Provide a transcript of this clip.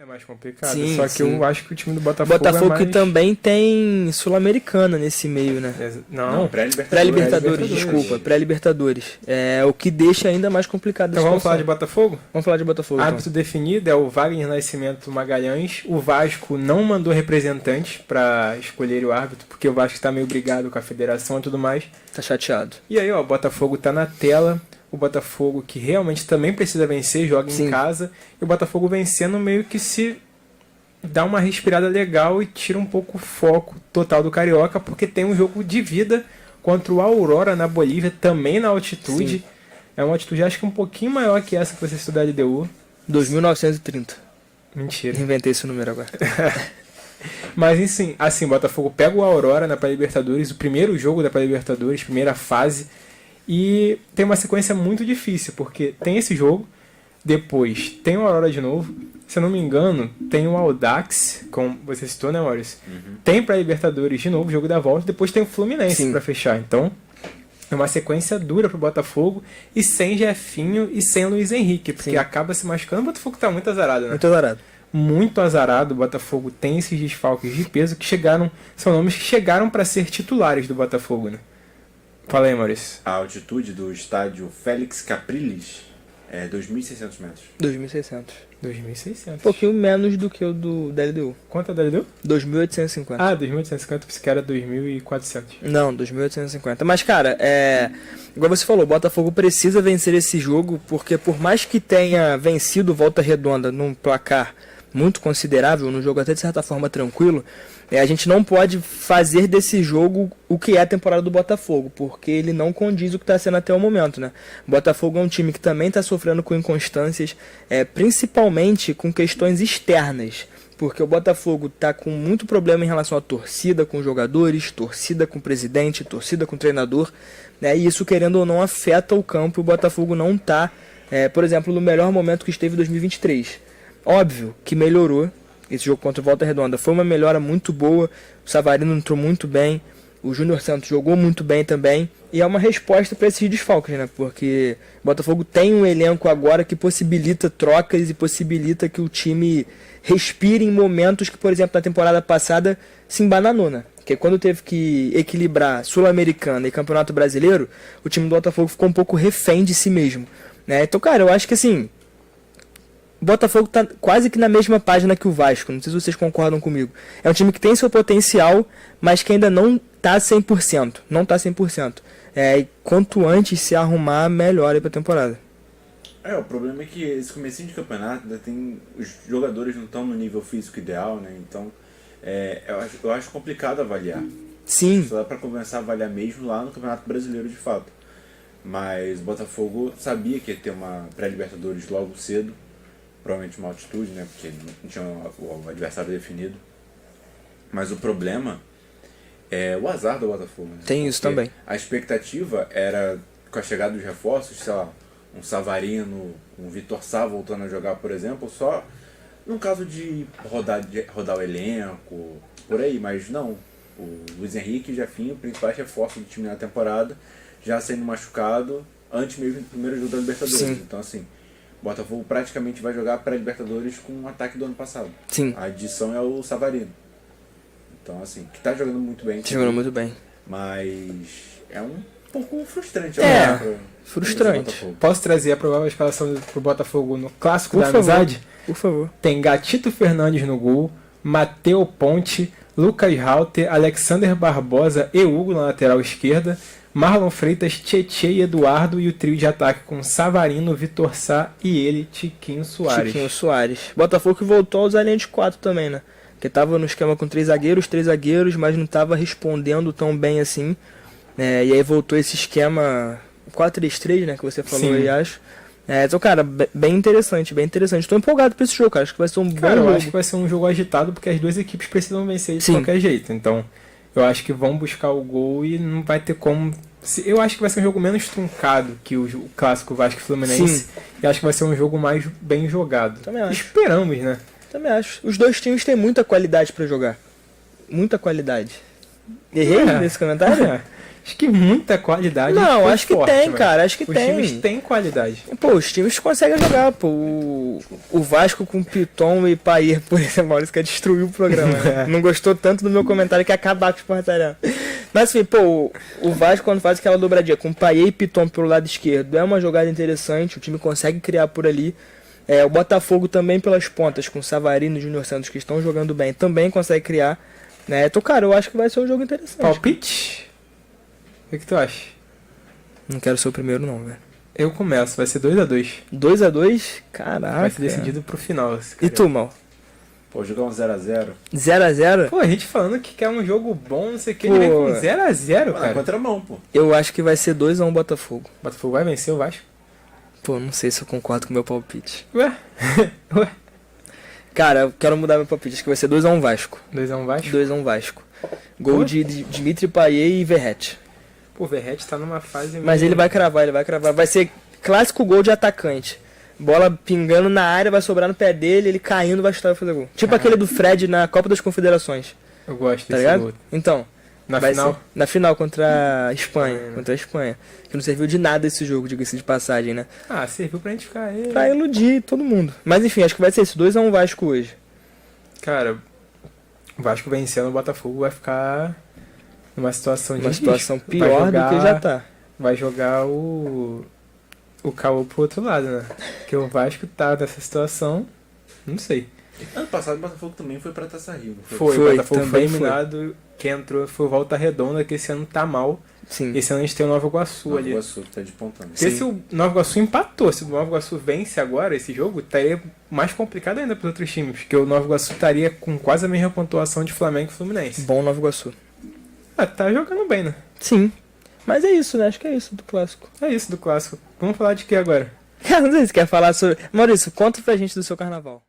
É mais complicado, Sim, só que sim. eu acho que o time do Botafogo Botafogo é que mais... também tem Sul-Americana nesse meio, né? Não, Pré-Libertadores. Pré-Libertadores, desculpa, pré-Libertadores. É o que deixa ainda mais complicado a então vamos falar de situação. Botafogo? Vamos falar de Botafogo, então. Árbitro definido é o Wagner Nascimento Magalhães. O Vasco não mandou representantes para escolher o árbitro, porque o Vasco está meio brigado com a federação e tudo mais. Tá chateado. E aí, ó, o Botafogo tá na tela. O Botafogo, que realmente também precisa vencer, joga Sim. em casa. E o Botafogo vencendo meio que se dá uma respirada legal e tira um pouco o foco total do Carioca, porque tem um jogo de vida contra o Aurora na Bolívia, também na altitude. Sim. É uma altitude, acho que um pouquinho maior que essa que você estudar de LDU. 2.930. Mentira. Inventei esse número agora. Mas assim, o Botafogo pega o Aurora na Pré-Libertadores, o primeiro jogo da Pré-Libertadores, primeira fase, e tem uma sequência muito difícil, porque tem esse jogo, depois tem o Aurora de novo, se eu não me engano, tem o Audax, como você citou, né, Maurício? Tem Pré-Libertadores de novo, jogo da volta, depois tem o Fluminense Sim. pra fechar. Então, é uma sequência dura pro Botafogo, e sem Jefinho e sem Luiz Henrique, porque Sim. acaba se machucando. O Botafogo tá muito azarado, né? Muito azarado. Muito azarado. O Botafogo tem esses desfalques de peso que são nomes que chegaram para ser titulares do Botafogo, né? Fala aí, Maurício. A altitude do estádio Félix Capriles é 2.600 metros. 2.600. 2.600. Um pouquinho menos do que o da LDU. Quanto é da LDU? 2.850. Ah, 2.850, pensei que era 2.400. Não, 2.850. Mas, cara, igual você falou, o Botafogo precisa vencer esse jogo, porque por mais que tenha vencido Volta Redonda num placar muito considerável, num jogo até de certa forma tranquilo, a gente não pode fazer desse jogo o que é a temporada do Botafogo, porque ele não condiz o que está sendo até o momento, né? O Botafogo é um time que também está sofrendo com inconstâncias, principalmente com questões externas, porque o Botafogo está com muito problema em relação à torcida com jogadores, torcida com presidente, torcida com treinador, né? E isso, querendo ou não, afeta o campo. O Botafogo não está, por exemplo, no melhor momento que esteve em 2023. Óbvio que melhorou. Esse jogo contra o Volta Redonda foi uma melhora muito boa. O Savarino entrou muito bem. O Júnior Santos jogou muito bem também. E é uma resposta para esses desfalques, né? Porque o Botafogo tem um elenco agora que possibilita trocas e possibilita que o time respire em momentos que, por exemplo, na temporada passada se embananou, né? Porque quando teve que equilibrar Sul-Americana e Campeonato Brasileiro, o time do Botafogo ficou um pouco refém de si mesmo, né? Então, cara, eu acho que assim, o Botafogo tá quase que na mesma página que o Vasco. Não sei se vocês concordam comigo. É um time que tem seu potencial, mas que ainda não tá 100%. Não tá 100%. E quanto antes se arrumar, melhor aí pra temporada. O problema é que esse comecinho de campeonato ainda tem... Os jogadores não estão no nível físico ideal, né? Então, eu acho complicado avaliar. Sim. Só dá pra começar a avaliar mesmo lá no Campeonato Brasileiro, de fato. Mas o Botafogo sabia que ia ter uma pré-Libertadores logo cedo. Provavelmente uma altitude, né? Porque não tinha o adversário definido. Mas o problema é o azar do Botafogo, né? Tem isso também. A expectativa era, com a chegada dos reforços, sei lá, um Savarino, um Vitor Sá voltando a jogar, por exemplo, só num caso de rodar o elenco, por aí. Mas não. O Luiz Henrique e Jefinho, principais reforços do time na temporada, já sendo machucado antes mesmo do primeiro jogo da Libertadores. Sim. Então, assim, o Botafogo praticamente vai jogar pré-Libertadores com o ataque do ano passado. Sim. A adição é o Savarino. Então, assim, que tá jogando muito bem. Tá jogando muito bem. Mas é um pouco frustrante. Frustrante. Posso trazer a provável escalação pro Botafogo no Clássico Por da favor. Amizade? Por favor. Tem Gatito Fernandes no gol, Mateu Ponte, Lucas Halter, Alexander Barbosa e Hugo na lateral esquerda, Marlon Freitas, Tietê e Eduardo, e o trio de ataque com Savarino, Vitor Sá e ele, Tiquinho Soares. Tiquinho Soares. Botafogo que voltou a usar a linha de 4 também, né? Porque tava no esquema com 3 zagueiros, mas não tava respondendo tão bem assim. E aí voltou esse esquema 4-3-3, né? Que você falou. Sim. Aí, acho. Então, cara, bem interessante, bem interessante. Tô empolgado pra esse jogo, cara. Acho que vai ser um bom Eu jogo. acho que vai ser um jogo agitado, porque as duas equipes precisam vencer de Sim. qualquer jeito. Então, eu acho que vão buscar o gol e não vai ter como... Eu acho que vai ser um jogo menos truncado que o clássico Vasco e Fluminense. Sim. E acho que vai ser um jogo mais bem jogado. Também acho. Esperamos, né? Também acho. Os dois times têm muita qualidade pra jogar. Muita qualidade. Errei É. nesse comentário? É. Acho que muita qualidade. Não, foi acho que forte, tem, mas cara. Acho que os tem. times têm qualidade. Pô, os times conseguem jogar, pô. O Vasco com Piton e Paier, por exemplo, Maurício quer destruir o programa. Né? Não gostou tanto do meu comentário que acabar com o Esporte Italiano. Mas assim, pô, o Vasco quando faz aquela dobradinha com Paier e Piton pelo lado esquerdo, é uma jogada interessante, o time consegue criar por ali. O Botafogo também pelas pontas, com Savarino e Júnior Santos, que estão jogando bem, também consegue criar. Né? Então, cara, eu acho que vai ser um jogo interessante. Palpite? O que tu acha? Não quero ser o primeiro, não, velho. Eu começo, vai ser 2x2. 2x2? Caraca. Vai ser decidido pro final. E tu, Mal? Pô, jogar um 0x0. 0x0? Pô, a gente falando que quer um jogo bom, não sei o que, Pô. ele vem com 0x0, Na cara. contramão, pô. Eu acho que vai ser 2x1 Botafogo. O Botafogo vai vencer o Vasco? Pô, não sei se eu concordo com o meu palpite. Ué? Ué? Cara, eu quero mudar meu palpite. Acho que vai ser 2x1 Vasco. 2x1 Vasco? 2x1 Vasco. Gol Pô. de Dimitri Payet e Verratti. Pô, o Verratti tá numa fase Mas meio- ele vai cravar, Vai ser clássico gol de atacante. Bola pingando na área, vai sobrar no pé dele, ele caindo, vai chutar e vai fazer gol. Tipo Caraca. aquele do Fred na Copa das Confederações. Eu gosto Tá desse ligado? gol. Então, Na vai final, ser na final contra a Espanha. Espanha, né? Contra a Espanha. Que não serviu de nada esse jogo, diga-se de passagem, né? serviu pra gente ficar aí. Pra iludir todo mundo. Mas enfim, acho que vai ser isso. 2x1 Vasco hoje. Cara, o Vasco vencendo o Botafogo vai ficar numa situação de Uma risco. situação Vai pior do que já tá. Vai jogar o caô pro outro lado, né? Porque o Vasco tá nessa situação, não sei. Ano passado o Botafogo também foi pra Taça Rio, não Foi, Foi, o Botafogo foi também foi. eliminado, quem entrou foi o Volta Redonda, que esse ano tá mal. Sim. Esse ano a gente tem o Nova Iguaçu Nova ali. Iguaçu, que tá de pontando. Porque se o Nova Iguaçu empatou, se o Nova Iguaçu vence agora esse jogo, estaria mais complicado ainda para os outros times, porque o Nova Iguaçu estaria com quase a mesma pontuação de Flamengo e Fluminense. Bom Nova Iguaçu. Ah, tá jogando bem, né? Sim. Mas é isso, né? Acho que é isso do clássico. É isso do clássico. Vamos falar de que agora? Cara, não sei se você quer falar sobre. Maurício, conta pra gente do seu carnaval.